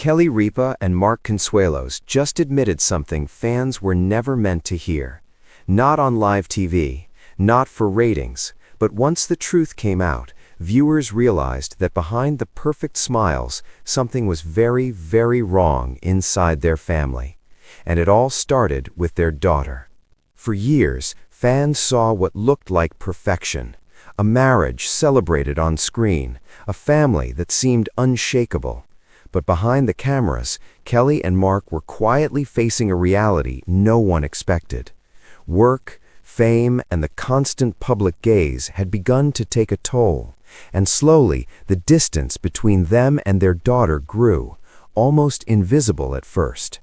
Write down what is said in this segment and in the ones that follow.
Kelly Ripa and Mark Consuelos just admitted something fans were never meant to hear. Not on live TV, not for ratings, but once the truth came out, viewers realized that behind the perfect smiles, something was very, very wrong inside their family. And it all started with their daughter. For years, fans saw what looked like perfection. A marriage celebrated on screen, a family that seemed unshakable. But behind the cameras, Kelly and Mark were quietly facing a reality no one expected. Work, fame, and the constant public gaze had begun to take a toll, and slowly the distance between them and their daughter grew, almost invisible at first.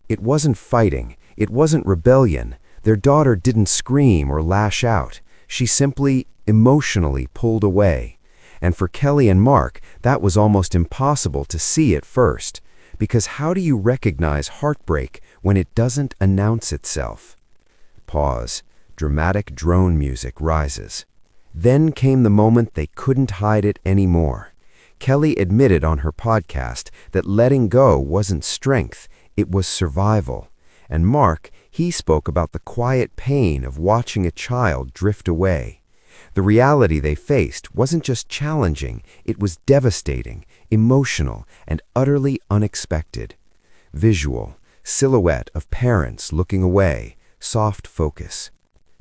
It wasn't fighting, it wasn't rebellion. Their daughter didn't scream or lash out. She simply, emotionally pulled away. And for Kelly and Mark, that was almost impossible to see at first, because how do you recognize heartbreak when it doesn't announce itself? Pause. Dramatic drone music rises. Then came the moment they couldn't hide it anymore. Kelly admitted on her podcast that letting go wasn't strength, it was survival. And Mark, he spoke about the quiet pain of watching a child drift away. The reality they faced wasn't just challenging, it was devastating, emotional, and utterly unexpected. Visual, silhouette of parents looking away, soft focus.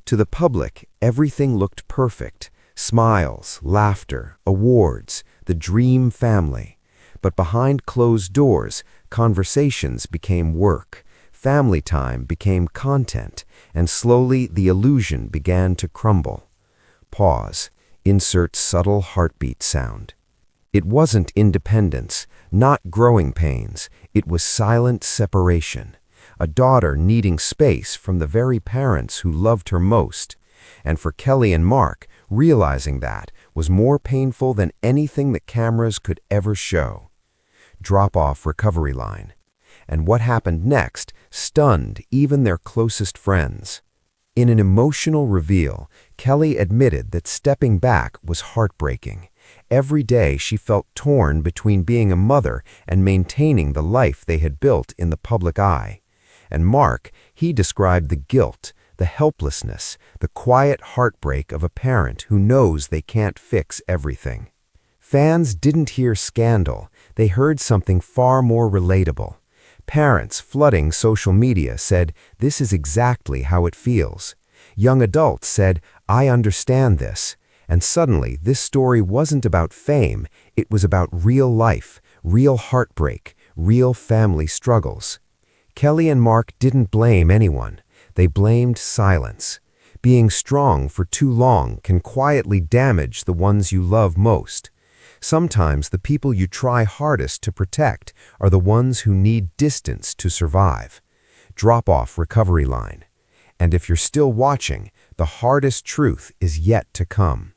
To the public, everything looked perfect. Smiles, laughter, awards, the dream family. But behind closed doors, conversations became work. Family time became content, and slowly the illusion began to crumble. Pause. Insert subtle heartbeat sound. It wasn't independence, not growing pains. It was silent separation. A daughter needing space from the very parents who loved her most. And for Kelly and Mark, realizing that was more painful than anything the cameras could ever show. Drop-off recovery line. And what happened next stunned even their closest friends. In an emotional reveal, Kelly admitted that stepping back was heartbreaking. Every day she felt torn between being a mother and maintaining the life they had built in the public eye. And Mark, he described the guilt, the helplessness, the quiet heartbreak of a parent who knows they can't fix everything. Fans didn't hear scandal, they heard something far more relatable. Parents flooding social media said, "This is exactly how it feels." Young adults said, "I understand this." And suddenly, this story wasn't about fame, it was about real life, real heartbreak, real family struggles. Kelly and Mark didn't blame anyone. They blamed silence. Being strong for too long can quietly damage the ones you love most. Sometimes the people you try hardest to protect are the ones who need distance to survive. Drop-off recovery line. And if you're still watching, the hardest truth is yet to come.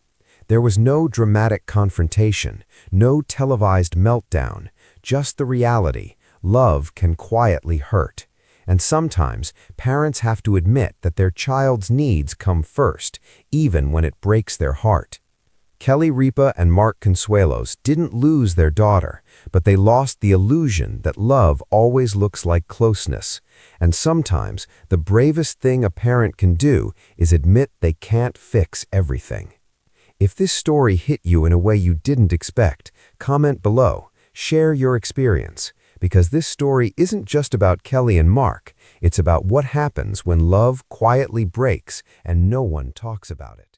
There was no dramatic confrontation, no televised meltdown, just the reality. Love can quietly hurt. And sometimes parents have to admit that their child's needs come first, even when it breaks their heart. Kelly Ripa and Mark Consuelos didn't lose their daughter, but they lost the illusion that love always looks like closeness. And sometimes the bravest thing a parent can do is admit they can't fix everything. If this story hit you in a way you didn't expect, comment below, share your experience. Because this story isn't just about Kelly and Mark, it's about what happens when love quietly breaks and no one talks about it.